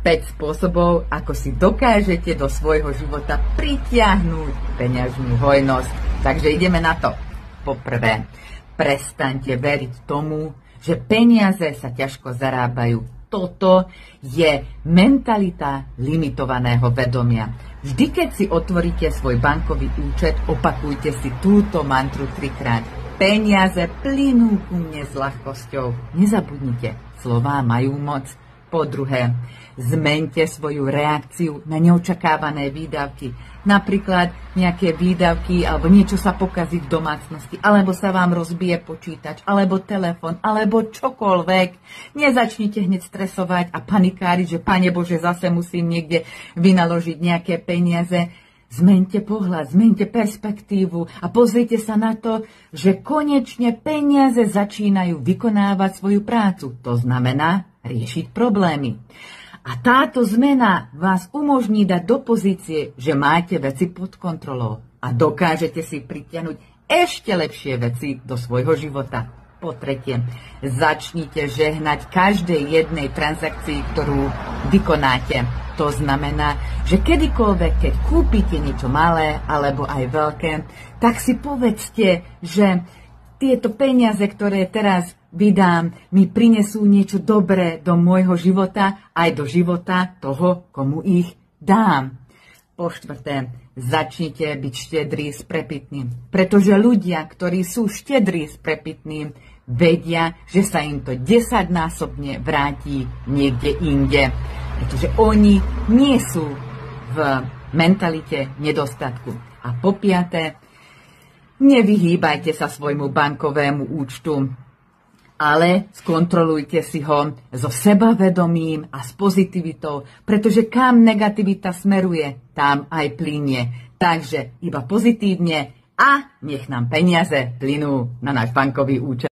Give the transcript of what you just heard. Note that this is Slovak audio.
5 spôsobov, ako si dokážete do svojho života pritiahnuť peňažnú hojnosť. Takže ideme na to. Poprvé, prestaňte veriť tomu, že peniaze sa ťažko zarábajú. Toto je mentalita limitovaného vedomia. Vždy, keď si otvoríte svoj bankový účet, opakujte si túto mantru 3-krát. Peniaze plynú ku mne s ľahkosťou. Nezabudnite, slová majú moc. Po druhé, zmeňte svoju reakciu na neočakávané výdavky. Napríklad nejaké výdavky, alebo niečo sa pokazí v domácnosti, alebo sa vám rozbije počítač, alebo telefon, alebo čokoľvek. Nezačnite hneď stresovať a panikáriť, že Pane Bože, zase musím niekde vynaložiť nejaké peniaze. Zmeňte pohľad, zmeňte perspektívu a pozrite sa na to, že konečne peniaze začínajú vykonávať svoju prácu. To znamená riešiť problémy. A táto zmena vás umožní dať do pozície, že máte veci pod kontrolou a dokážete si pritiahnuť ešte lepšie veci do svojho života. Po tretie, začnite žehnať každej jednej transakcii, ktorú vykonáte. To znamená, že kedykoľvek, keď kúpite niečo malé alebo aj veľké, tak si povedzte, že tieto peniaze, ktoré teraz vydám, mi prinesú niečo dobré do môjho života, aj do života toho, komu ich dám. Po štvrté, začnite byť štedrý s prepytným. Pretože ľudia, ktorí sú štedrí s prepytným, vedia, že sa im to 10-násobne vráti niekde inde. Pretože oni nie sú v mentalite nedostatku. A po piaté, nevyhýbajte sa svojmu bankovému účtu, ale skontrolujte si ho so sebavedomím a s pozitivitou, pretože kam negativita smeruje, tam aj plynie. Takže iba pozitívne a nech nám peniaze plynú na náš bankový účet.